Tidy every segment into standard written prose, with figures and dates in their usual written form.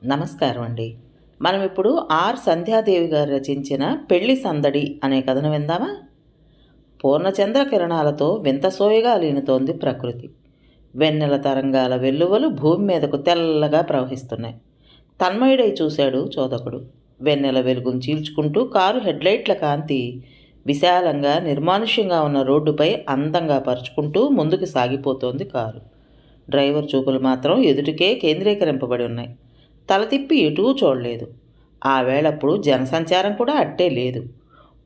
నమస్కారం అండి. మనం ఇప్పుడు సంధ్యాదేవి గారు రచించిన పెళ్లి సందడి అనే కథను విందామా? పూర్ణచంద్ర కిరణాలతో వింత సోయగా అలీనుతోంది ప్రకృతి. వెన్నెల తరంగాల వెల్లువలు భూమి మీదకు తెల్లగా ప్రవహిస్తున్నాయి. తన్మయుడై చూశాడు చోదకుడు. వెన్నెల వెలుగును చీల్చుకుంటూ కారు హెడ్లైట్ల కాంతి విశాలంగా నిర్మానుష్యంగా ఉన్న రోడ్డుపై అందంగా పరుచుకుంటూ ముందుకు సాగిపోతోంది కారు. డ్రైవర్ చూపులు మాత్రం ఎదుటికే కేంద్రీకరింపబడి ఉన్నాయి. తల తిప్పి ఎటూ చూడలేదు. ఆ వేళప్పుడు జనసంచారం కూడా అట్టే లేదు.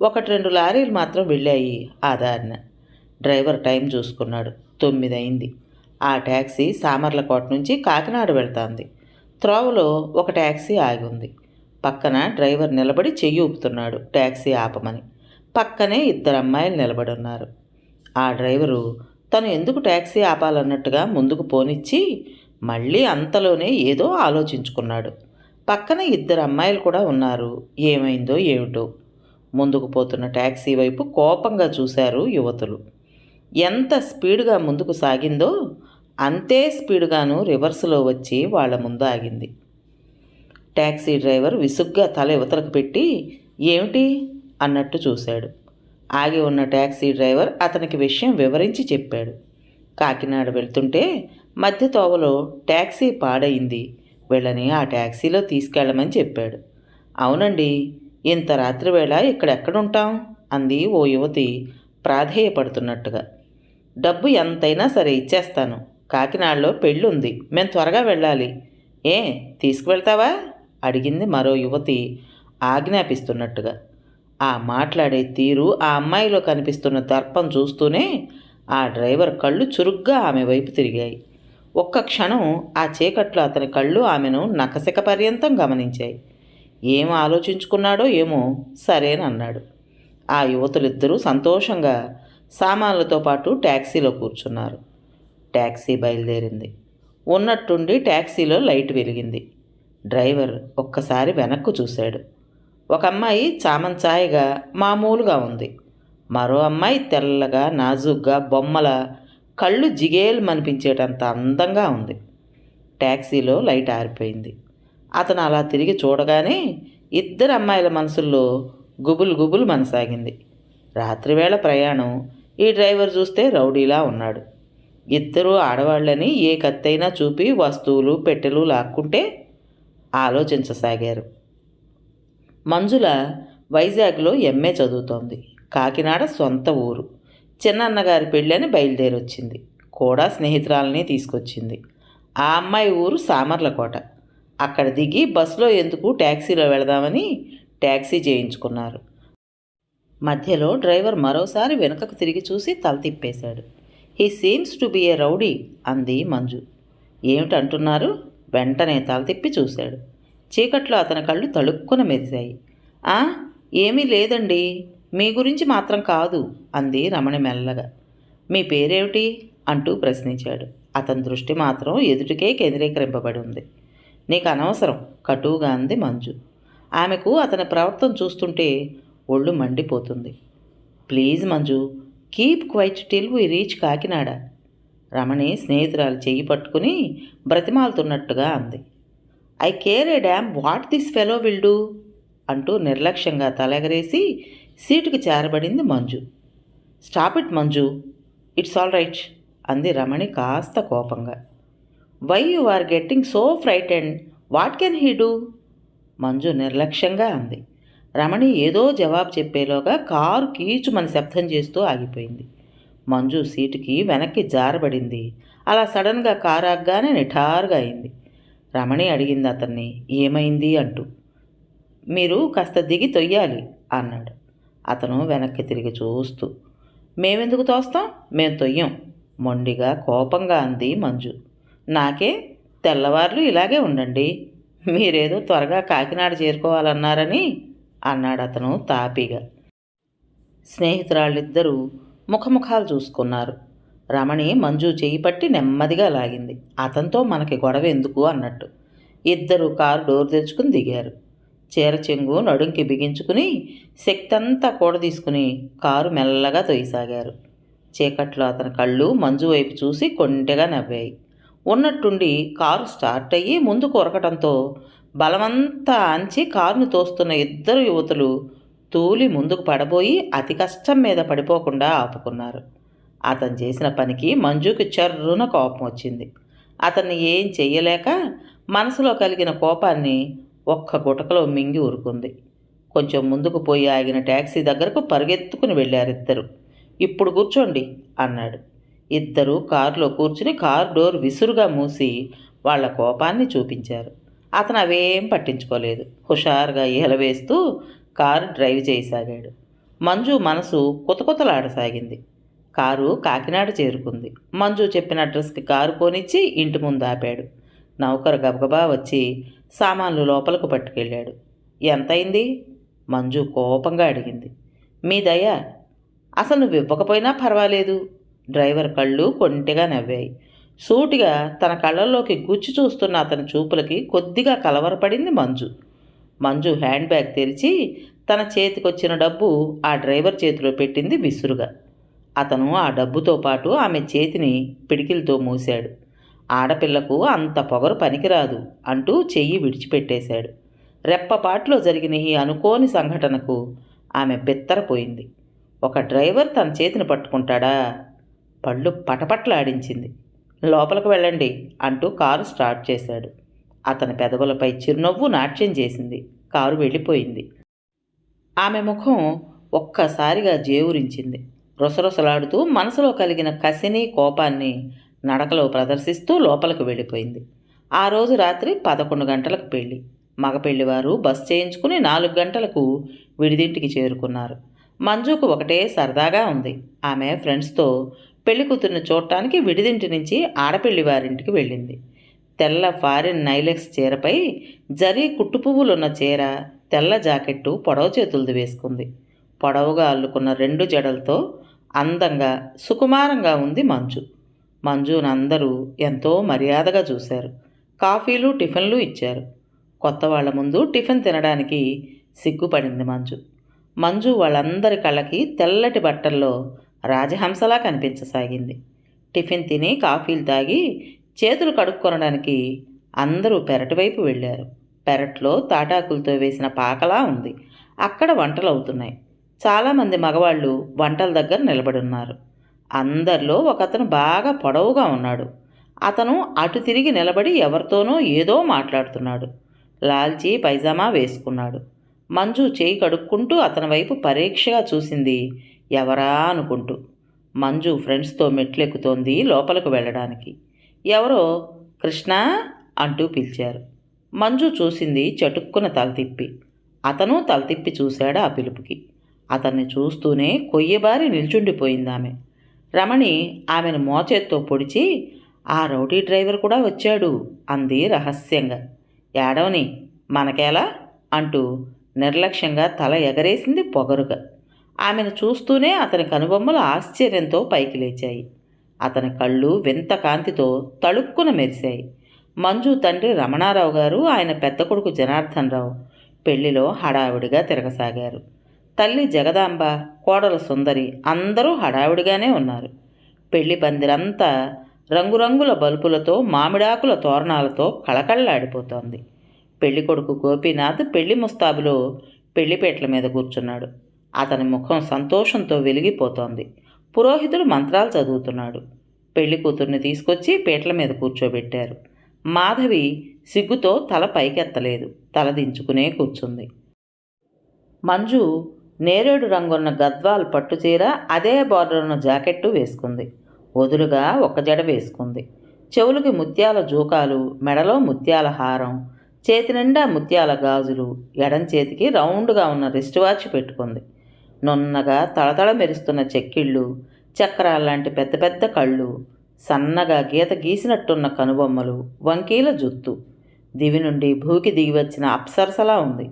1-2 లారీలు మాత్రం వెళ్ళాయి ఆ దారిన. డ్రైవర్ టైం చూసుకున్నాడు. 9 అయింది. ఆ ట్యాక్సీ సామర్లకోట నుంచి కాకినాడ వెళ్తాంది. త్రోవలో ఒక ట్యాక్సీ ఆగి ఉంది. పక్కన డ్రైవర్ నిలబడి చెయ్యి ఊపుతున్నాడు ట్యాక్సీ ఆపమని. పక్కనే 2 అమ్మాయిలు నిలబడి ఉన్నారు. ఆ డ్రైవరు తను ఎందుకు ట్యాక్సీ ఆపాలన్నట్టుగా ముందుకు పోనిచ్చి మళ్ళీ అంతలోనే ఏదో ఆలోచించుకున్నాడు. పక్కన 2 అమ్మాయిలు కూడా ఉన్నారు. ఏమైందో ఏమిటో. ముందుకు పోతున్న ట్యాక్సీ వైపు కోపంగా చూశారు యువతులు. ఎంత స్పీడ్గా ముందుకు సాగిందో అంతే స్పీడ్గాను రివర్స్లో వచ్చి వాళ్ళ ముందు ఆగింది. ట్యాక్సీ డ్రైవర్ విసుగ్గా తల యువతలకు పెట్టి ఏమిటి అన్నట్టు చూశాడు. ఆగి ఉన్న ట్యాక్సీ డ్రైవర్ అతనికి విషయం వివరించి చెప్పాడు. కాకినాడ వెళ్తుంటే మధ్య తోవలో ట్యాక్సీ పాడయింది, వీళ్ళని ఆ ట్యాక్సీలో తీసుకెళ్ళమని చెప్పాడు. అవునండి, ఇంత రాత్రివేళ ఇక్కడెక్కడుంటాం అంది ఓ యువతి ప్రాధేయపడుతున్నట్టుగా. డబ్బు ఎంతైనా సరే ఇచ్చేస్తాను. కాకినాడలో పెళ్ళుంది, మేము త్వరగా వెళ్ళాలి. ఏ తీసుకువెళ్తావా అడిగింది మరో యువతి ఆజ్ఞాపిస్తున్నట్టుగా. ఆ మాట్లాడే తీరు, ఆ అమ్మాయిలో కనిపిస్తున్న దర్పం చూస్తూనే ఆ డ్రైవర్ కళ్ళు చురుగ్గా ఆమె వైపు తిరిగాయి. ఒక్క క్షణం ఆ చీకట్లో అతని కళ్ళు ఆమెను నకసిక పర్యంతం గమనించాయి. ఏం ఆలోచించుకున్నాడో ఏమో సరేనన్నాడు. ఆ యువతులిద్దరూ సంతోషంగా సామాన్లతో పాటు ట్యాక్సీలో కూర్చున్నారు. ట్యాక్సీ బయలుదేరింది. ఉన్నట్టుండి ట్యాక్సీలో లైట్ వెలిగింది. డ్రైవర్ ఒక్కసారి వెనక్కు చూశాడు. ఒక అమ్మాయి చామంచాయగా మామూలుగా ఉంది. మరో అమ్మాయి తెల్లగా నాజుగ్గా బొమ్మల కళ్ళు జిగేల్మనిపించేటంత అందంగా ఉంది. ట్యాక్సీలో లైట్ ఆరిపోయింది. అతను అలా తిరిగి చూడగానే 2 అమ్మాయిల మనసుల్లో గుబులు గుబులు మనసాగింది. రాత్రివేళ ప్రయాణం. ఈ డ్రైవర్ చూస్తే రౌడీలా ఉన్నాడు. 2 ఆడవాళ్ళని ఏ కత్తైనా చూపి వస్తువులు పెట్టెలు లాక్కుంటే ఆలోచించసాగారు. మంజుల వైజాగ్లో ఎంఏ చదువుతోంది. కాకినాడ సొంత ఊరు. చిన్నన్నగారి పెళ్ళని బయలుదేరొచ్చింది. కూడా స్నేహితురాలని తీసుకొచ్చింది. ఆ అమ్మాయి ఊరు సామర్లకోట. అక్కడ దిగి బస్సులో ఎందుకు ట్యాక్సీలో వెళదామని ట్యాక్సీ చేయించుకున్నారు. మధ్యలో డ్రైవర్ మరోసారి వెనుకకు తిరిగి చూసి తల తిప్పేశాడు. He seems to be a rowdy అంది మంజు. ఏమిటంటున్నారు? వెంటనే తల తిప్పి చూశాడు. చీకట్లో అతని కళ్ళు తళుక్కున మెరిశాయి. ఏమీ లేదండి, మీ గురించి మాత్రం కాదు అంది రమణి మెల్లగా. మీ పేరేమిటి అంటూ ప్రశ్నించాడు. అతని దృష్టి మాత్రం ఎదుటికే కేంద్రీకరింపబడి ఉంది. నీకు అనవసరం కటువుగా అంది మంజు. ఆమెకు అతని ప్రవర్తన చూస్తుంటే ఒళ్ళు మండిపోతుంది. Please Manju, keep quiet till we reach Kakinada. Ramani స్నేహితురాలు చెయ్యి పట్టుకుని బ్రతిమాలుతున్నట్టుగా అంది. I care a damn what this fellow will do అంటూ నిర్లక్ష్యంగా తలెగరేసి సీటుకి చేరబడింది Manju. Stop it Manju, it's all right అంది రమణి కాస్త కోపంగా. Why you are getting so frightened, what can he do? Manju నిర్లక్ష్యంగా అంది. రమణి ఏదో జవాబు చెప్పేలోగా కారు కీచుమని శబ్దం చేస్తూ ఆగిపోయింది. మంజు సీటుకి వెనక్కి జారబడింది. అలా సడన్గా కారు ఆగ్గానే నిఠారుగా అయింది. రమణి అడిగింది అతన్ని ఏమైంది అంటూ. మీరు కాస్త దిగి తొయ్యాలి అన్నాడు. అతను వెనక్కి తిరిగి చూస్తూ. మేమెందుకు తోస్తాం, మేం తొయ్యం మొండిగా కోపంగా అంది మంజు. నాకే తెల్లవార్లు ఇలాగే ఉండండి, మీరేదో త్వరగా కాకినాడ చేరుకోవాలన్నారని అన్నాడు అతను తాపీగా. స్నేహితురాళ్ళిద్దరూ ముఖముఖాలు చూసుకున్నారు. రమణి మంజు చేయి పట్టి నెమ్మదిగా లాగింది. అతనితో మనకి గొడవ ఎందుకు అన్నట్టు. 2 కారు డోర్ తెరుచుకుని దిగారు. చీర చెంగు నడుంకి బిగించుకుని శక్తంతా కూడదీసుకుని కారు మెల్లగా తొయ్యసాగారు. చీకట్లో అతని కళ్ళు మంజు వైపు చూసి కొంటెగా నవ్వాయి. ఉన్నట్టుండి కారు స్టార్ట్ అయ్యి ముందుకు ఉరకటంతో బలమంతా అంచి కారును తోస్తున్న ఇద్దరు యువతులు తూలి ముందుకు పడబోయి అతి కష్టం మీద పడిపోకుండా ఆపుకున్నారు. అతను చేసిన పనికి మంజుకి చర్రున కోపం వచ్చింది. అతన్ని ఏం చెయ్యలేక మనసులో కలిగిన కోపాన్ని ఒక్క గుటకలో మింగి ఊరుకుంది. కొంచెం ముందుకు పోయి ఆగిన ట్యాక్సీ దగ్గరకు పరుగెత్తుకుని వెళ్ళారిద్దరు. ఇప్పుడు కూర్చోండి అన్నాడు. ఇద్దరు కారులో కూర్చుని కారు డోర్ విసురుగా మూసి వాళ్ల కోపాన్ని చూపించారు. అతను అవేం పట్టించుకోలేదు. హుషారుగా ఈలవేస్తూ కారు డ్రైవ్ చేయసాగాడు. మంజు మనసు కుతకుతలాడసాగింది. కారు కాకినాడ చేరుకుంది. మంజు చెప్పిన అడ్రస్కి కారు పోనిచ్చి ఇంటి ముందు ఆపాడు. నౌకరు గబగబా వచ్చి సామాన్లు లోపలకు పట్టుకెళ్ళాడు. ఎంతైంది? మంజు కోపంగా అడిగింది. మీ దయ, అసలు నువ్వు ఇవ్వకపోయినా పర్వాలేదు. డ్రైవర్ కళ్ళు కొంటెగా నవ్వాయి. సూటిగా తన కళ్ళల్లోకి గుచ్చి చూస్తున్న అతని చూపులకి కొద్దిగా కలవరపడింది మంజు. మంజు హ్యాండ్ బ్యాగ్ తెరిచి తన చేతికొచ్చిన డబ్బు ఆ డ్రైవర్ చేతిలో పెట్టింది విసురుగా. అతను ఆ డబ్బుతో పాటు ఆమె చేతిని పిడికిలతో మూశాడు. ఆడపిల్లకు అంత పొగరు పనికిరాదు అంటూ చెయ్యి విడిచిపెట్టేశాడు. రెప్పపాట్లో జరిగిన ఈ అనుకోని సంఘటనకు ఆమె బిత్తరపోయింది. ఒక డ్రైవర్ తన చేతిని పట్టుకుంటాడా? పళ్ళు పటపట్లాడించింది. లోపలికి వెళ్ళండి అంటూ కారు స్టార్ట్ చేశాడు. అతని పెదవులపై చిరునవ్వు నాట్యం చేసింది. కారు వెళ్ళిపోయింది. ఆమె ముఖం ఒక్కసారిగా జేవురించింది. రుసరుసలాడుతూ మనసులో కలిగిన కసిని కోపాన్ని నడకలో ప్రదర్శిస్తూ లోపలికి వెళ్ళిపోయింది. ఆ రోజు రాత్రి 11 గంటలకు పెళ్లి. మగ పెళ్లివారు బస్ చేయించుకుని 4 గంటలకు విడిదింటికి చేరుకున్నారు. మంజుకు ఒకటే సరదాగా ఉంది. ఆమె ఫ్రెండ్స్తో పెళ్లి కూతుర్ని చూడటానికి విడిదింటి నుంచి ఆడపెళ్లి వారింటికి వెళ్ళింది. తెల్ల ఫారిన్ నైలెక్స్ చీరపై జరీ కుట్టు పువ్వులున్న చీర, తెల్ల జాకెట్టు, పొడవ చేతులది వేసుకుంది. పొడవుగా అల్లుకున్న 2 జడలతో అందంగా సుకుమారంగా ఉంది మంజు. మంజునందరూ ఎంతో మర్యాదగా చూశారు. కాఫీలు టిఫిన్లు ఇచ్చారు. కొత్త వాళ్ల ముందు టిఫిన్ తినడానికి సిగ్గుపడింది మంజు. మంజు వాళ్ళందరి కళ్ళకి తెల్లటి బట్టల్లో రాజహంసలా కనిపించసాగింది. టిఫిన్ తిని కాఫీలు తాగి చేతులు కడుక్కొనడానికి అందరూ పెరటి వైపు వెళ్ళారు. పెరట్లో తాటాకులతో వేసిన పాకలా ఉంది. అక్కడ వంటలు అవుతున్నాయి. చాలామంది మగవాళ్ళు వంటల దగ్గర నిలబడున్నారు. అందరిలో ఒకతను బాగా పొడవుగా ఉన్నాడు. అతను అటు తిరిగి నిలబడి ఎవరితోనో ఏదో మాట్లాడుతున్నాడు. లాల్చీ పైజామా వేసుకున్నాడు. మంజు చేయి కడుక్కుంటూ అతని వైపు పరీక్షగా చూసింది. ఎవరా అనుకుంటూ. మంజు ఫ్రెండ్స్తో మెట్లెక్కుతోంది లోపలికి వెళ్ళడానికి. ఎవరో కృష్ణ అంటూ పిలిచారు. మంజు చూసింది చటుక్కున తల తిప్పి. అతను తల తిప్పి చూశాడు ఆ పిలుపుకి. అతన్ని చూస్తూనే కొయ్యబారి నిల్చుండిపోయిందామె. రమణి ఆమెను మోచేత్తో పొడిచి, ఆ రౌడీ డ్రైవర్ కూడా వచ్చాడు అంది రహస్యంగా. ఏడవని, మనకేలా అంటూ నిర్లక్ష్యంగా తల ఎగరేసింది పొగరుగా. ఆమెను చూస్తూనే అతని కనుబొమ్మలు ఆశ్చర్యంతో పైకి లేచాయి. అతని కళ్ళు వింత కాంతితో తళుక్కున మెరిశాయి. మంజు తండ్రి రమణారావు గారు, ఆయన పెద్ద కొడుకు జనార్దన్ రావు పెళ్లిలో హడావిడిగా తిరగసాగారు. తల్లి జగదాంబ, కోడలు సుందరి అందరూ హడావిడిగానే ఉన్నారు. పెళ్లి పందిరంతా రంగురంగుల బల్బులతో, మామిడాకుల తోరణాలతో కళకళలాడిపోతోంది. పెళ్లికొడుకు గోపీనాథ్ పెళ్లి ముస్తాబులో పెళ్లిపేటల మీద కూర్చున్నాడు. అతని ముఖం సంతోషంతో వెలిగిపోతోంది. పురోహితుడు మంత్రాలు చదువుతున్నాడు. పెళ్లి కూతుర్ని తీసుకొచ్చి పీటల మీద కూర్చోబెట్టారు. మాధవి సిగ్గుతో తల పైకెత్తలేదు. తల దించుకునే కూర్చుంది. మంజు నేరేడు రంగున్న గద్వాల్ పట్టుచీర, అదే బార్డర్ ఉన్న జాకెట్టు వేసుకుంది. వదులుగా ఒక జడ వేసుకుంది. చెవులకి ముత్యాల జూకాలు, మెడలో ముత్యాల హారం, చేతి నిండా ముత్యాల గాజులు, ఎడం చేతికి రౌండ్గా ఉన్న రిస్ట్ వాచ్ పెట్టుకుంది. నున్నగా తళతళ మెరుస్తున్న చెక్కిళ్ళు, చక్రాల్లాంటి పెద్ద పెద్ద కళ్ళు, సన్నగా గీత గీసినట్టున్న కనుబొమ్మలు, వంకీల జుత్తు. దివి నుండి భూకి దిగివచ్చిన అప్సరసలా ఉంది.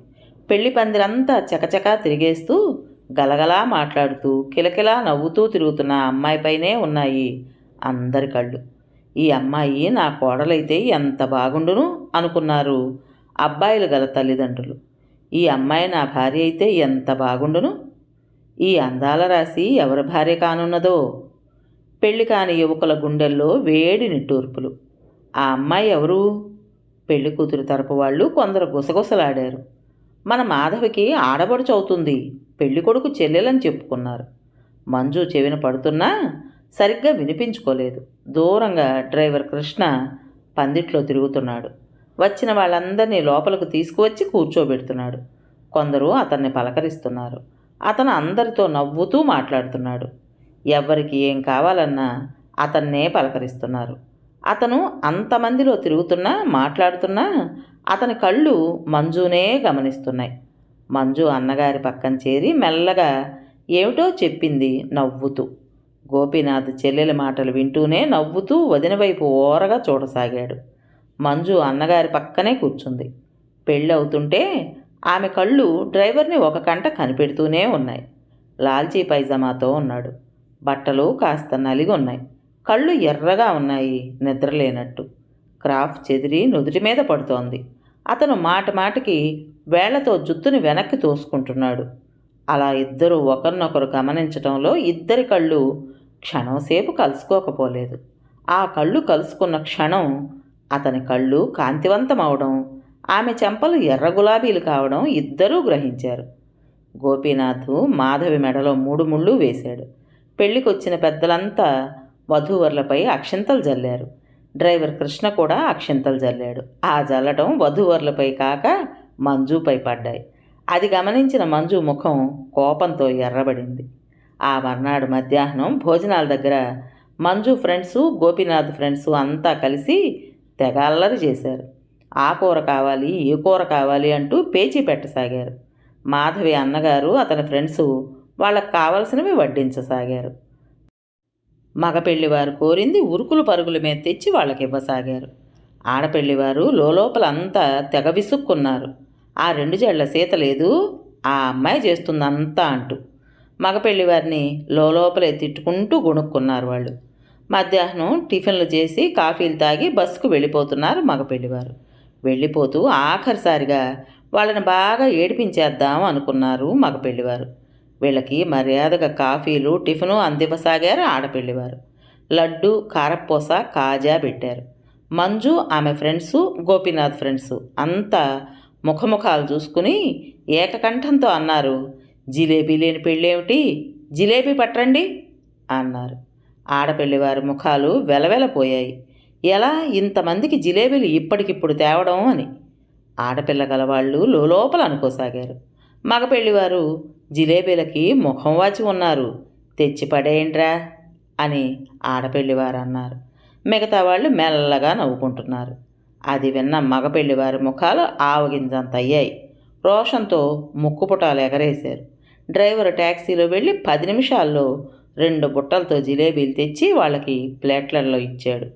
పెళ్లి పందిరంతా చకచకా తిరిగేస్తూ, గలగలా మాట్లాడుతూ, కిలకిలా నవ్వుతూ తిరుగుతున్న అమ్మాయిపైనే ఉన్నాయి అందరి కళ్ళు. ఈ అమ్మాయి నా కోడలైతే ఎంత బాగుండును అనుకున్నారు అబ్బాయిలు గల తల్లిదండ్రులు. ఈ అమ్మాయి నా భార్య అయితే ఎంత బాగుండును. ఈ అందాల రాశి ఎవరి భార్య కానున్నదో. పెళ్లి కాని యువకుల గుండెల్లో వేడి నిట్టూర్పులు. ఆ అమ్మాయి ఎవరు? పెళ్లి కూతురు తరపు వాళ్ళు కొందరు గుసగుసలాడారు. మన మాధవికి ఆడబడుచు అవుతుంది, పెళ్లి కొడుకు చెల్లెలని చెప్పుకున్నారు. మంజు చెవిన పడుతున్నా సరిగ్గా వినిపించుకోలేదు. దూరంగా డ్రైవర్ కృష్ణ పందిట్లో తిరుగుతున్నాడు. వచ్చిన వాళ్ళందరినీ లోపలికి తీసుకువచ్చి కూర్చోబెడుతున్నాడు. కొందరు అతన్ని పలకరిస్తున్నారు. అతను అందరితో నవ్వుతూ మాట్లాడుతున్నాడు. ఎవ్వరికి ఏం కావాలన్నా అతన్నే పలకరిస్తున్నారు. అతను అంతమందిలో తిరుగుతున్నా మాట్లాడుతున్నా అతని కళ్ళు మంజునే గమనిస్తున్నాయి. మంజు అన్నగారి పక్కన చేరి మెల్లగా ఏమిటో చెప్పింది నవ్వుతూ. గోపీనాథ్ చెల్లెలి మాటలు వింటూనే నవ్వుతూ వదిన వైపు ఓరగా చూడసాగాడు. మంజు అన్నగారి పక్కనే కూర్చుంది. పెళ్ళి అవుతుంటే ఆమె కళ్ళు డ్రైవర్ని ఒక కంట కనిపెడుతూనే ఉన్నాయి. లాల్చీ పైజామాతో ఉన్నాడు. బట్టలు కాస్త నలిగి ఉన్నాయి. కళ్ళు ఎర్రగా ఉన్నాయి, నిద్రలేనట్టు. క్రాఫ్ చెదిరి నుదుటి మీద పడుతోంది. అతను మాటికి వేళ్లతో జుత్తుని వెనక్కి తోసుకుంటున్నాడు. అలా ఇద్దరు ఒకరినొకరు గమనించటంలో ఇద్దరి కళ్ళు క్షణంసేపు కలుసుకోకపోలేదు. ఆ కళ్ళు కలుసుకున్న క్షణం అతని కళ్ళు కాంతివంతమవడం, ఆమె చెంపలు ఎర్ర గులాబీలు కావడం ఇద్దరూ గ్రహించారు. గోపీనాథ్ మాధవి మెడలో 3 ముళ్ళు వేశాడు. పెళ్లికొచ్చిన పెద్దలంతా వధూవరులపై అక్షింతలు జల్లారు. డ్రైవర్ కృష్ణ కూడా అక్షింతలు జల్లాడు. ఆ జల్లటం వధూవరులపై కాక మంజుపై పడ్డాయి. అది గమనించిన మంజు ముఖం కోపంతో ఎర్రబడింది. ఆ మర్నాడు మధ్యాహ్నం భోజనాల దగ్గర మంజు ఫ్రెండ్సు, గోపీనాథ్ ఫ్రెండ్సు అంతా కలిసి తెగ అల్లరి చేశారు. ఆ కూర కావాలి, ఈ కూర కావాలి అంటూ పేచీ పెట్టసాగారు. మాధవి అన్నగారు అతని ఫ్రెండ్సు వాళ్ళకు కావలసినవి వడ్డించసాగారు. మగపెళ్లివారు కోరింది ఉరుకులు పరుగుల మీద తెచ్చి వాళ్ళకి ఇవ్వసాగారు. ఆడపెళ్లివారు లోపల అంతా తెగ విసుక్కున్నారు. ఆ 2 జళ్ల సీత లేదు, ఆ అమ్మాయి చేస్తుందంతా అంటూ మగపెళ్లివారిని లోపలే తిట్టుకుంటూ గొణుక్కున్నారు వాళ్ళు. మధ్యాహ్నం టిఫిన్లు చేసి కాఫీలు తాగి బస్సుకు వెళ్ళిపోతున్నారు మగపెళ్లివారు. వెళ్ళిపోతూ ఆఖరిసారిగా వాళ్ళని బాగా ఏడిపించేద్దాం అనుకున్నారు మగపెళ్లివారు. వీళ్ళకి మర్యాదగా కాఫీలు టిఫిను అందివ్వసాగారు ఆడపెళ్లివారు. లడ్డు, కారప్పూస, కాజా పెట్టారు. మంజు, ఆమె ఫ్రెండ్సు, గోపీనాథ్ ఫ్రెండ్సు అంతా ముఖముఖాలు చూసుకుని ఏకకంఠంతో అన్నారు, జిలేబీ లేని పెళ్ళేమిటి, జిలేబీ పట్టండి అన్నారు. ఆడపెళ్లివారి ముఖాలు వెలవెలపోయాయి. ఎలా ఇంతమందికి జిలేబీలు ఇప్పటికిప్పుడు తేవడం అని. ఆడపిల్ల గలవాళ్ళు లోపల అనుకోసాగారు. మగపెళ్లివారు జిలేబీలకి ముఖం వాచి ఉన్నారు, తెచ్చి పడేయండ్రా అని ఆడపెళ్లివారు అన్నారు. మిగతా వాళ్ళు మెల్లగా నవ్వుకుంటున్నారు. అది విన్న మగపెళ్లివారి ముఖాలు ఆవగింజంత అయ్యాయి. రోషంతో ముక్కుపుటాలు ఎగరేశారు. డ్రైవరు ట్యాక్సీలో వెళ్ళి 10 నిమిషాల్లో 2 బుట్టలతో జిలేబీలు తెచ్చి వాళ్ళకి ప్లేట్లలో ఇచ్చాడు.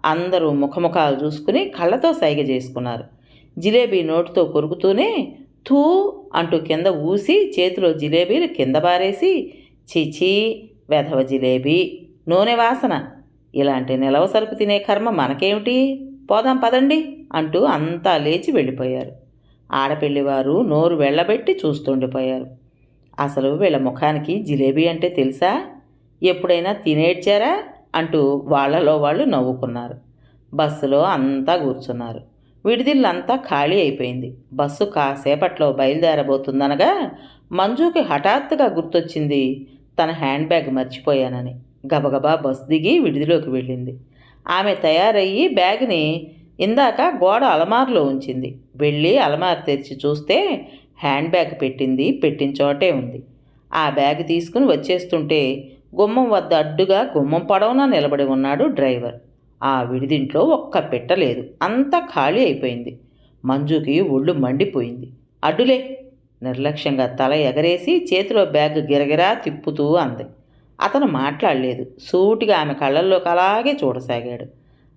అందరూ ముఖముఖాలు చూసుకుని కళ్ళతో సైగ చేసుకున్నారు. జిలేబీ నోటితో కొరుకుతూనే థూ అంటూ కింద ఊసి చేతిలో జిలేబీలు కింద బారేసి, చీచీ వెధవ జిలేబీ, నూనె వాసన, ఇలాంటి నిలవ సరుకు తినే కర్మ మనకేమిటి, పోదాం పదండి అంటూ అంతా లేచి వెళ్ళిపోయారు. ఆడపెళ్లివారు నోరు వెళ్ళబెట్టి చూస్తుండిపోయారు. అసలు వీళ్ళ ముఖానికి జిలేబీ అంటే తెలుసా, ఎప్పుడైనా తినేడ్చారా అంటూ వాళ్ళలో వాళ్ళు నవ్వుకున్నారు. బస్సులో అంతా కూర్చున్నారు. విడిదిల్లంతా ఖాళీ అయిపోయింది. బస్సు కాసేపట్లో బయలుదేరబోతుందనగా మంజుకి హఠాత్తుగా గుర్తొచ్చింది తన హ్యాండ్ బ్యాగ్ మర్చిపోయానని. గబగబా బస్సు దిగి విడిదిలోకి వెళ్ళింది. ఆమె తయారయ్యి బ్యాగ్ని ఇందాక గోడ అలమారులో ఉంచింది. వెళ్ళి అలమారు తెరిచి చూస్తే హ్యాండ్ బ్యాగ్ పెట్టిన చోటే ఉంది. ఆ బ్యాగ్ తీసుకుని వచ్చేస్తుంటే గుమ్మం వద్ద అడ్డుగా గుమ్మం పొడవునా నిలబడి ఉన్నాడు డ్రైవర్. ఆ విడిదింట్లో ఒక్క పెట్టలేదు, అంతా ఖాళీ అయిపోయింది. మంజుకి ఒళ్ళు మండిపోయింది. అడ్డులే నిర్లక్ష్యంగా తల ఎగరేసి చేతిలో బ్యాగ్ గిరగిరా తిప్పుతూ అంది. అతను మాట్లాడలేదు. సూటిగా ఆమె కళ్ళల్లోకి అలాగే చూడసాగాడు.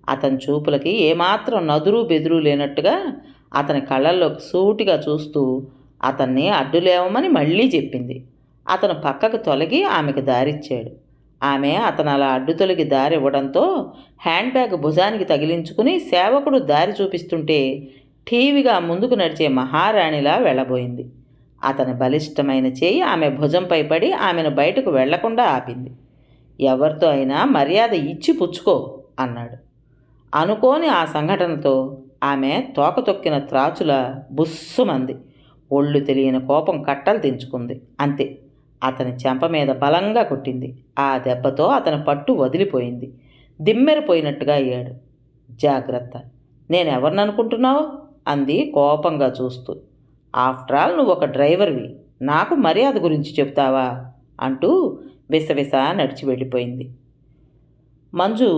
అతని చూపులకి ఏమాత్రం నదురు బెదురు లేనట్టుగా అతని కళ్ళల్లోకి సూటిగా చూస్తూ అతన్ని అడ్డులేవమని మళ్ళీ చెప్పింది. అతను పక్కకు తొలగి ఆమెకు దారిచ్చాడు. ఆమె అతను అలా అడ్డు తొలగి దారి ఇవ్వడంతో హ్యాండ్ బ్యాగ్ భుజానికి తగిలించుకుని సేవకుడు దారి చూపిస్తుంటే ఠీవిగా ముందుకు నడిచే మహారాణిలా వెళ్ళబోయింది. అతని బలిష్టమైన చేయి ఆమె భుజంపై పడి ఆమెను బయటకు వెళ్లకుండా ఆపింది. ఎవరితో అయినా మర్యాద ఇచ్చి పుచ్చుకో అన్నాడు. అనుకోని ఆ సంఘటనతో ఆమె తోక తొక్కిన త్రాచుల బుస్సుమంది. ఒళ్ళు తెలియని కోపం కట్టలు తెంచుకుంది. అంతే, అతని చెంప మీద బలంగా కొట్టింది. ఆ దెబ్బతో అతని పట్టు వదిలిపోయింది. దిమ్మెరపోయినట్టుగా అయ్యాడు. జాగ్రత్త, నేనెవరిననుకుంటున్నావు అంది కోపంగా చూస్తూ. ఆఫ్టర్ ఆల్ నువ్వు ఒక డ్రైవర్వి, నాకు మర్యాద గురించి చెప్తావా అంటూ విసవిస నడిచి వెళ్ళిపోయింది. మంజు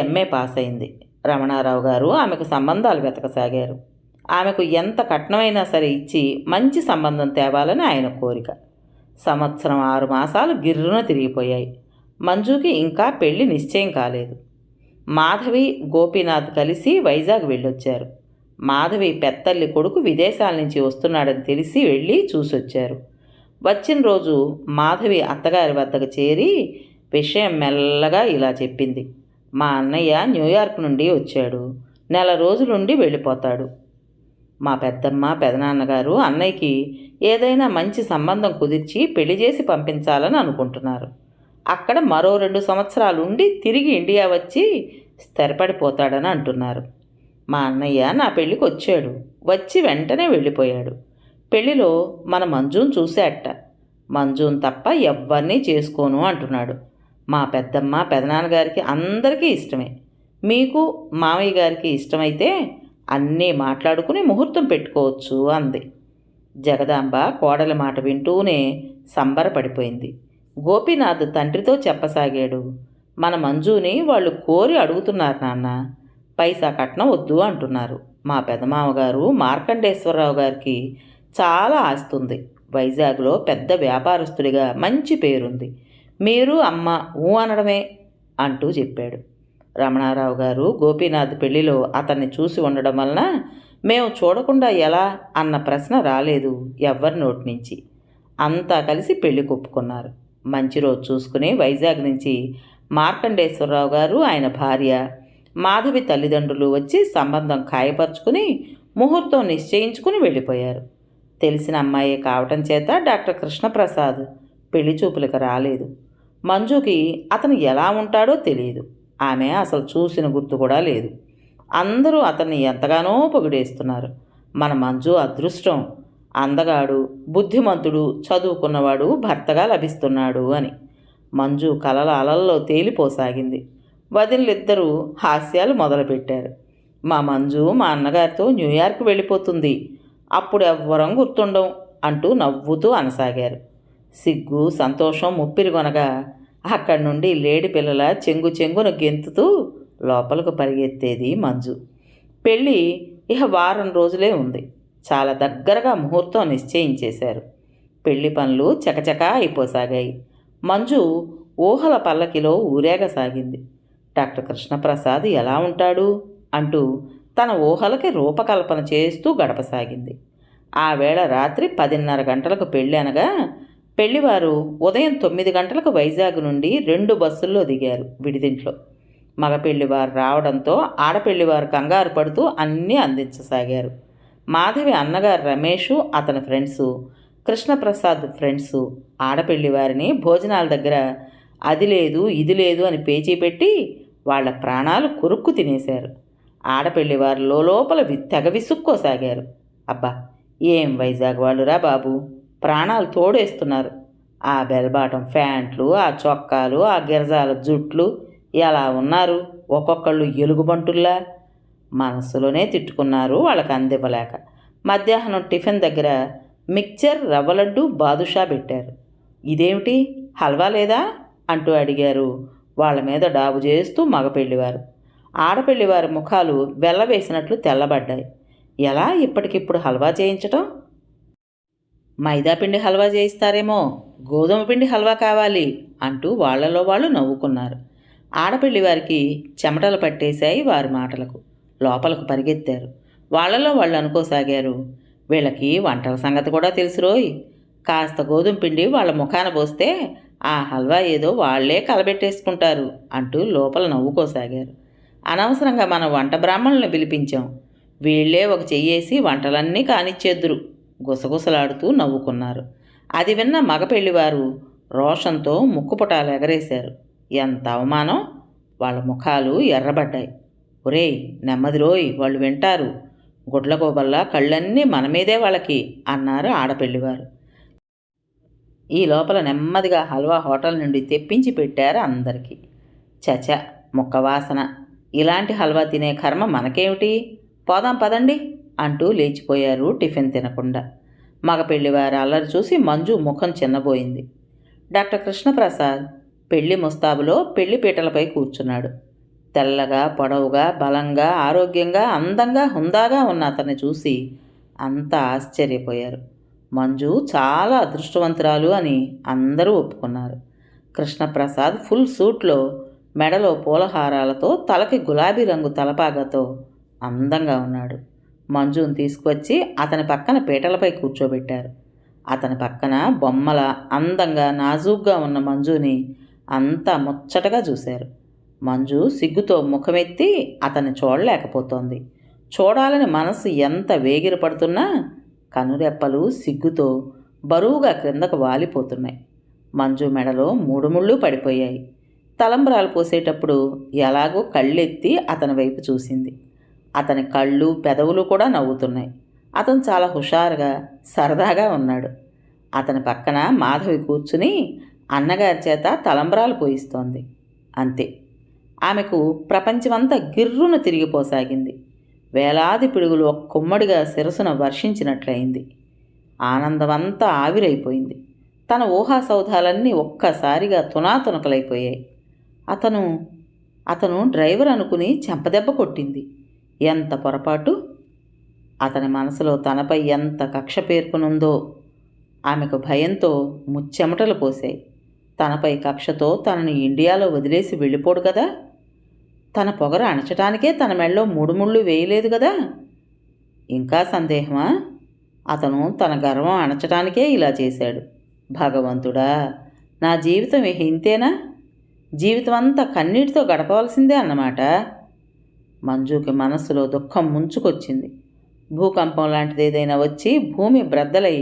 ఎంఏ పాస్ అయింది. రమణారావు గారు ఆమెకు సంబంధాలు వెతకసాగారు. ఆమెకు ఎంత కట్నమైనా సరే ఇచ్చి మంచి సంబంధం తేవాలని ఆయన కోరిక. సంవత్సరం 6 మాసాలు గిర్రున తిరిగిపోయాయి. మంజుకి ఇంకా పెళ్లి నిశ్చయం కాలేదు. మాధవి, గోపీనాథ్ కలిసి వైజాగ్ వెళ్ళొచ్చారు. మాధవి పెత్తల్లి కొడుకు విదేశాల నుంచి వస్తున్నాడని తెలిసి వెళ్ళి చూసొచ్చారు. వచ్చిన రోజు మాధవి అత్తగారి వద్దకు చేరి విషయం మెల్లగా ఇలా చెప్పింది. మా అన్నయ్య న్యూయార్క్ నుండి వచ్చాడు. నెల రోజులుండి వెళ్ళిపోతాడు. మా పెద్దమ్మ, పెదనాన్నగారు అన్నయ్యకి ఏదైనా మంచి సంబంధం కుదిర్చి పెళ్లి చేసి పంపించాలని అనుకుంటున్నారు. అక్కడ మరో 2 సంవత్సరాలు ఉండి తిరిగి ఇండియా వచ్చి స్థిరపడిపోతాడని అంటున్నారు. మా అన్నయ్య నా పెళ్ళికి వచ్చాడు. వచ్చి వెంటనే వెళ్ళిపోయాడు. పెళ్లిలో మన మంజుని చూసేట. మంజుని తప్ప ఎవ్వరినీ చేసుకోను అంటున్నాడు. మా పెద్దమ్మ, పెదనాన్నగారికి అందరికీ ఇష్టమే. మీకు మామయ్య గారికి ఇష్టమైతే అన్నీ మాట్లాడుకుని ముహూర్తం పెట్టుకోవచ్చు అంది. జగదాంబ కోడలి మాట వింటూనే సంబరపడిపోయింది. గోపీనాథ్ తండ్రితో చెప్పసాగాడు. మన మంజుని వాళ్ళు కోరి అడుగుతున్నారు నాన్న. పైసా కట్నం వద్దు అంటున్నారు. మా పెదమామగారు మార్కండేశ్వరరావు గారికి చాలా ఆస్తుంది. వైజాగ్లో పెద్ద వ్యాపారస్తుడిగా మంచి పేరుంది. మీరు అమ్మ ఊ అనడమే అంటూ చెప్పాడు. రమణారావు గారు గోపీనాథ్ పెళ్లిలో అతన్ని చూసి ఉండడం వలన మేము చూడకుండా ఎలా అన్న ప్రశ్న రాలేదు ఎవ్వరి నోటి నుంచి. అంతా కలిసి పెళ్లి కొప్పుకున్నారు. మంచి రోజు చూసుకుని వైజాగ్ నుంచి మార్కండేశ్వరరావు గారు, ఆయన భార్య మాధవి తల్లిదండ్రులు వచ్చి సంబంధం ఖాయపరుచుకుని ముహూర్తం నిశ్చయించుకుని వెళ్ళిపోయారు. తెలిసిన అమ్మాయే కావటం చేత డాక్టర్ కృష్ణప్రసాద్ పెళ్లి చూపులకు రాలేదు. మంజుకి అతను ఎలా ఉంటాడో తెలియదు. ఆమె అసలు చూసిన గుర్తు కూడా లేదు. అందరూ అతన్ని ఎంతగానో పొగిడేస్తున్నారు. మన మంజు అదృష్టం, అందగాడు, బుద్ధిమంతుడు, చదువుకున్నవాడు భర్తగా లభిస్తున్నాడు అని. మంజు కలల అలల్లో తేలిపోసాగింది. వదినలిద్దరూ హాస్యాలు మొదలుపెట్టారు. మా మంజు మా అన్నగారితో న్యూయార్క్ వెళ్ళిపోతుంది, అప్పుడు ఎవ్వరం గుర్తుండం అంటూ నవ్వుతూ అనసాగారు. సిగ్గు, సంతోషం ముప్పిరిగొనగా అక్కడి నుండి లేడి పిల్లల చెంగు చెంగున గెంతుతూ లోపలకు పరిగెత్తేది మంజు. పెళ్ళి ఇహ వారం రోజులే ఉంది. చాలా దగ్గరగా ముహూర్తం నిశ్చయించేశారు. పెళ్లి పనులు చకచకా అయిపోసాగాయి. మంజు ఊహల పల్లకిలో ఊరేగసాగింది. డాక్టర్ కృష్ణప్రసాద్ ఎలా ఉంటాడు అంటూ తన ఊహలకి రూపకల్పన చేస్తూ గడపసాగింది. ఆ వేళ రాత్రి 10:30 గంటలకు పెళ్ళి అనగా పెళ్లివారు ఉదయం 9 గంటలకు వైజాగ్ నుండి 2 బస్సుల్లో దిగారు విడిదింట్లో. మగ పెళ్లివారు రావడంతో ఆడపెళ్లివారు కంగారు పడుతూ అన్నీ అందించసాగారు. మాధవి అన్నగారు రమేషు, అతని ఫ్రెండ్సు, కృష్ణప్రసాద్ ఫ్రెండ్సు ఆడపెళ్లివారిని భోజనాల దగ్గర అది లేదు ఇది లేదు అని పేచీ పెట్టి వాళ్ల ప్రాణాలు కొరుక్కు తినేశారు. ఆడపెళ్లివారు లోపల తెగ విసుక్కోసాగారు. అబ్బా, ఏం వైజాగ్ వాళ్ళురా బాబు, ప్రాణాలు తోడేస్తున్నారు. ఆ బెల్బాటం ప్యాంట్లు, ఆ చొక్కాలు, ఆ గిరజాల జుట్లు ఎలా ఉన్నారు, ఒక్కొక్కళ్ళు ఎలుగుబంటుల్లా. మనస్సులోనే తిట్టుకున్నారు వాళ్ళకి అందివ్వలేక. మధ్యాహ్నం టిఫిన్ దగ్గర మిక్చర్, రవ్వలడ్డు, బాదుషా పెట్టారు. ఇదేమిటి, హల్వా లేదా అంటూ అడిగారు వాళ్ళ మీద డాబు చేస్తూ మగపెళ్లివారు. ఆడపెళ్లివారి ముఖాలు వెల్లవేసినట్లు తెల్లబడ్డాయి. ఎలా ఇప్పటికిప్పుడు హల్వా చేయించటం? మైదాపిండి హల్వా చేయిస్తారేమో, గోధుమ పిండి హల్వా కావాలి అంటూ వాళ్లలో వాళ్ళు నవ్వుకున్నారు. ఆడపెళ్లివారికి చెమటలు పట్టేశాయి వారి మాటలకు. లోపలకు పరిగెత్తారు. వాళ్లలో వాళ్ళు అనుకోసాగారు, వీళ్ళకి వంటల సంగతి కూడా తెలుసురోయ్. కాస్త గోధుమ పిండి వాళ్ళ ముఖాన పోస్తే ఆ హల్వా ఏదో వాళ్లే కలబెట్టేసుకుంటారు అంటూ లోపల నవ్వుకోసాగారు. అనవసరంగా మనం వంట బ్రాహ్మణులను పిలిపించాం, వీళ్లే ఒక చెయ్యేసి వంటలన్నీ కానిచ్చేద్దురు గుసగుసలాడుతూ నవ్వుకున్నారు. అది విన్న మగ పెళ్లివారు రోషంతో ముక్కుపుటాలు ఎగరేశారు. ఎంత అవమానం! వాళ్ళ ముఖాలు ఎర్రబడ్డాయి. ఒరేయ్ నెమ్మది రోయ్, వాళ్ళు వింటారు, గుడ్లగోబల్లా కళ్ళన్నీ మన మీదే వాళ్ళకి అన్నారు ఆడపెళ్లివారు. ఈ లోపల నెమ్మదిగా హల్వా హోటల్ నుండి తెప్పించి పెట్టారు అందరికీ. చచ, ముక్కవాసన! ఇలాంటి హల్వా తినే కర్మ మనకేమిటి? పోదాం పదండి అంటూ లేచిపోయారు టిఫిన్ తినకుండా. మగ పెళ్లివారి అల్లరి చూసి మంజు ముఖం చిన్నబోయింది. డాక్టర్ కృష్ణప్రసాద్ పెళ్లి ముస్తాబులో పెళ్లి పీటలపై కూర్చున్నాడు. తెల్లగా, పొడవుగా, బలంగా, ఆరోగ్యంగా, అందంగా, హుందాగా ఉన్న అతన్ని చూసి అంతా ఆశ్చర్యపోయారు. మంజు చాలా అదృష్టవంతురాలు అని అందరూ ఒప్పుకున్నారు. కృష్ణప్రసాద్ ఫుల్ సూట్లో, మెడలో పూలహారాలతో, తలకి గులాబీ రంగు తలపాగతో అందంగా ఉన్నాడు. మంజుని తీసుకువచ్చి అతని పక్కన పీటలపై కూర్చోబెట్టారు. అతని పక్కన బొమ్మల అందంగా, నాజూగ్గా ఉన్న మంజుని అంతా ముచ్చటగా చూశారు. మంజు సిగ్గుతో ముఖమెత్తి అతన్ని చూడలేకపోతోంది. చూడాలని మనసు ఎంత వేగిరపడుతున్నా కనురెప్పలు సిగ్గుతో బరువుగా క్రిందకు వాలిపోతున్నాయి. మంజు మెడలో 3 ముళ్ళు పడిపోయాయి. తలంబ్రాలు పోసేటప్పుడు ఎలాగో కళ్ళెత్తి అతని వైపు చూసింది. అతని కళ్ళు, పెదవులు కూడా నవ్వుతున్నాయి. అతను చాలా హుషారుగా, సరదాగా ఉన్నాడు. అతని పక్కన మాధవి కూర్చుని అన్నగారి చేత తలంబ్రాలు పోయిస్తోంది. అంతే, ఆమెకు ప్రపంచమంతా గిర్రున తిరిగిపోసాగింది. వేలాది పిడుగులు ఒక్కొమ్మడిగా శిరసున వర్షించినట్లయింది. ఆనందమంతా ఆవిరైపోయింది. తన ఊహా సౌధాలన్నీ ఒక్కసారిగా తునాతునకలైపోయాయి. అతను డ్రైవర్ అనుకుని చెంపదెబ్బ కొట్టింది. ఎంత పొరపాటు! అతని మనసులో తనపై ఎంత కక్ష పేర్కొనుందో. ఆమెకు భయంతో ముచ్చెమటలు పోసాయి. తనపై కక్షతో తనని ఇండియాలో వదిలేసి వెళ్ళిపోడు కదా? తన పొగరు అణచటానికే తన మెళ్ళో 3 ముళ్ళు వేయలేదు కదా? ఇంకా సందేహమా? అతను తన గర్వం అణచటానికే ఇలా చేశాడు. భగవంతుడా, నా జీవితం ఇంతేనా? జీవితం అంతా కన్నీటితో గడపవలసిందే అన్నమాట. మంజుకి మనస్సులో దుఃఖం ముంచుకొచ్చింది. భూకంపం లాంటిది ఏదైనా వచ్చి భూమి బ్రద్దలై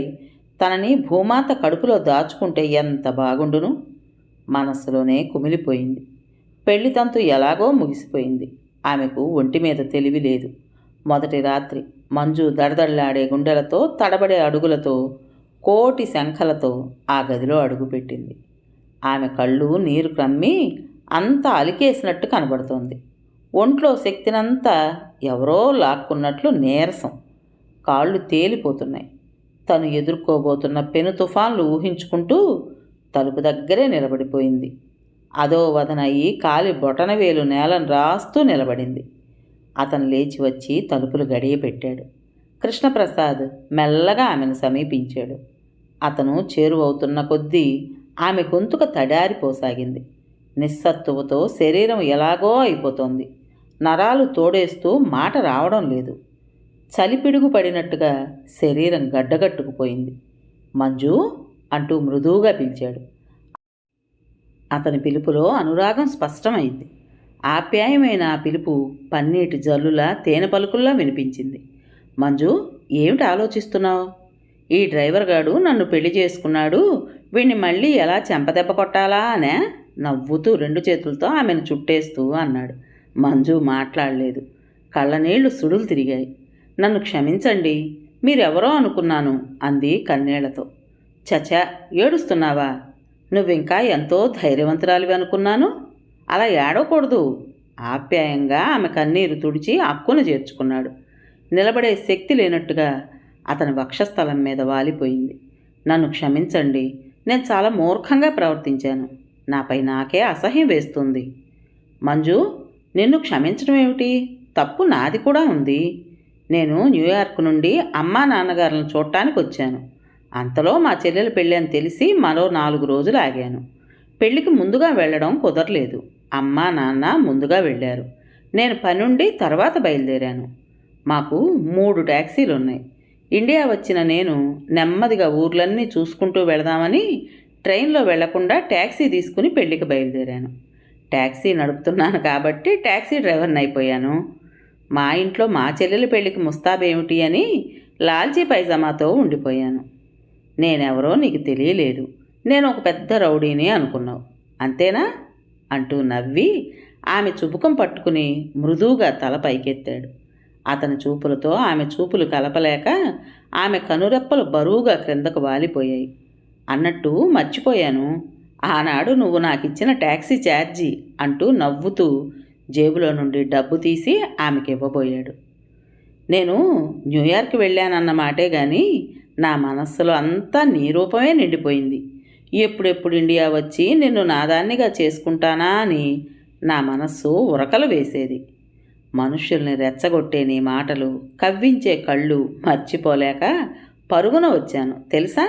తనని భూమాత కడుపులో దాచుకుంటే ఎంత బాగుండును? మనస్సులోనే కుమిలిపోయింది. పెళ్లి తంతు ఎలాగో ముగిసిపోయింది. ఆమెకు ఒంటి మీద తెలివి లేదు. మొదటి రాత్రి మంజు దడదడలాడే గుండెలతో, తడబడే అడుగులతో, కోటి శంఖలతో ఆ గదిలో అడుగుపెట్టింది. ఆమె కళ్ళు నీరు క్రమ్మి అంతా అలికేసినట్టు కనబడుతోంది. ఒంట్లో శక్తినంతా ఎవరో లాక్కున్నట్లు నీరసం. కాళ్ళు తేలిపోతున్నాయి. తను ఎదుర్కోబోతున్న పెను తుఫాన్లు ఊహించుకుంటూ తలుపు దగ్గరే నిలబడిపోయింది. అదో వదనయి కాలి బొటనవేలు నేలను రాస్తూ నిలబడింది. అతను లేచి వచ్చి తలుపులు గడియ పెట్టాడు. కృష్ణప్రసాద్ మెల్లగా ఆమెను సమీపించాడు. అతను చేరువవుతున్న కొద్దీ ఆమె గొంతుక తడారిపోసాగింది. నిస్సత్తువతో శరీరం ఎలాగో అయిపోతోంది. నరాలు తోడేస్తూ మాట రావడం లేదు. చలిపిడుగు పడినట్టుగా శరీరం గడ్డగట్టుకుపోయింది. మంజు అంటూ మృదువుగా పిలిచాడు. అతని పిలుపులో అనురాగం స్పష్టమైంది. ఆప్యాయమైన ఆ పిలుపు పన్నీటి జల్లులా, తేనె పలుకుల్లా వినిపించింది. మంజు, ఏమిటి ఆలోచిస్తున్నావు? ఈ డ్రైవర్ గాడు నన్ను పెళ్లి చేసుకున్నాడు, వీణ్ణి మళ్ళీ ఎలా చెంపదెబ్బ కొట్టాలా అనే నవ్వుతూ 2 చేతులతో ఆమెను చుట్టేస్తూ అన్నాడు. మంజు మాట్లాడలేదు. కళ్ళనీళ్లు సుడులు తిరిగాయి. నన్ను క్షమించండి, మీరెవరో అనుకున్నాను అంది కన్నీళ్లతో. చచా, ఏడుస్తున్నావా? నువ్వింకా ఎంతో ధైర్యవంతురాలివి అనుకున్నాను. అలా ఏడవకూడదు. ఆప్యాయంగా ఆమె కన్నీరు తుడిచి అక్కున చేర్చుకున్నాడు. నిలబడే శక్తి లేనట్టుగా అతని వక్షస్థలం మీద వాలిపోయింది. నన్ను క్షమించండి, నేను చాలా మూర్ఖంగా ప్రవర్తించాను. నాపై నాకే అసహ్యం వేస్తుంది. మంజు, నిన్ను క్షమించడం ఏమిటి? తప్పు నాది కూడా ఉంది. నేను న్యూయార్క్ నుండి అమ్మా నాన్నగారులను చూడటానికి వచ్చాను. అంతలో మా చెల్లెల పెళ్ళి అని తెలిసి మరో 4 రోజులు ఆగాను. పెళ్లికి ముందుగా వెళ్ళడం కుదరలేదు. అమ్మా నాన్న ముందుగా వెళ్ళారు. నేను పనుండి తర్వాత బయలుదేరాను. మాకు 3 ట్యాక్సీలు ఉన్నాయి. ఇండియా వచ్చిన నేను నెమ్మదిగా ఊర్లన్నీ చూసుకుంటూ వెళదామని ట్రైన్లో వెళ్లకుండా ట్యాక్సీ తీసుకుని పెళ్లికి బయలుదేరాను. ట్యాక్సీ నడుపుతున్నాను కాబట్టి ట్యాక్సీ డ్రైవర్ని అయిపోయాను. మా ఇంట్లో మా చెల్లెల పెళ్లికి ముస్తాబేమిటి అని లాల్చీ పైజామాతో ఉండిపోయాను. నేనెవరో నీకు తెలియలేదు. నేను ఒక పెద్ద రౌడీని అనుకున్నావు, అంతేనా? అంటూ నవ్వి ఆమె చుబుకం పట్టుకుని మృదువుగా తల పైకెత్తాడు. అతని చూపులతో ఆమె చూపులు కలపలేక ఆమె కనురెప్పలు బరువుగా క్రిందకు వాలిపోయాయి. అన్నట్టు మర్చిపోయాను, ఆనాడు నువ్వు నాకిచ్చిన ట్యాక్సీ ఛార్జీ అంటూ నవ్వుతూ జేబులో నుండి డబ్బు తీసి ఆమెకి ఇవ్వబోయాడు. నేను న్యూయార్క్ వెళ్ళానన్న మాటే గాని నా మనస్సులో అంతా నీ రూపమే నిండిపోయింది. ఎప్పుడెప్పుడు ఇండియా వచ్చి నిన్ను నాదాన్నిగా చేసుకుంటానా అని నా మనస్సు ఉరకలు వేసేది. మనుష్యుల్ని రెచ్చగొట్టే నీ మాటలు, కవ్వించే కళ్ళు మర్చిపోలేక పరుగున వచ్చాను తెలుసా?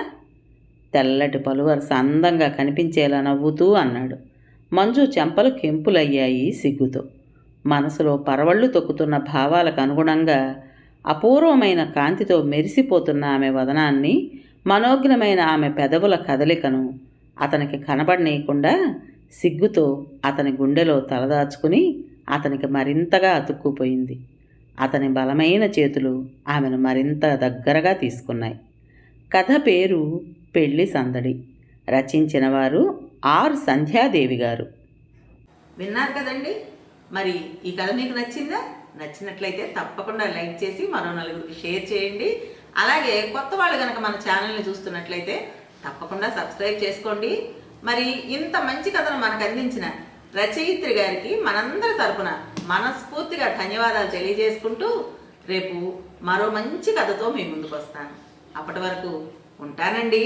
తెల్లటి పలువరస అందంగా కనిపించేలా నవ్వుతూ అన్నాడు. మంజు చెంపలు కెంపులయ్యాయి సిగ్గుతో. మనసులో పరవళ్ళు తొక్కుతున్న భావాలకు అనుగుణంగా అపూర్వమైన కాంతితో మెరిసిపోతున్న ఆమె వదనాన్ని, మనోజ్ఞమైన ఆమె పెదవుల కదలికను అతనికి కనబడనీయకుండా సిగ్గుతో అతని గుండెలో తలదాచుకుని అతనికి మరింతగా అతుక్కుపోయింది. అతని బలమైన చేతులు ఆమెను మరింత దగ్గరగా తీసుకున్నాయి. కథ పేరు పెళ్లి సందడి. రచించిన వారు ఆర్ సంధ్యాదేవి గారు. విన్నారు కదండి. మరి ఈ కథ మీకు నచ్చిందా? నచ్చినట్లయితే తప్పకుండా లైక్ చేసి మరో నలుగురికి షేర్ చేయండి. అలాగే కొత్త వాళ్ళు కనుక మన ఛానల్ని చూస్తున్నట్లయితే తప్పకుండా సబ్స్క్రైబ్ చేసుకోండి. మరి ఇంత మంచి కథను మనకు అందించిన రచయిత్రి గారికి మనందరి తరపున మనస్ఫూర్తిగా ధన్యవాదాలు తెలియజేసుకుంటూ రేపు మరో మంచి కథతో మీ ముందుకు వస్తాను. అప్పటి వరకు ఉంటానండి.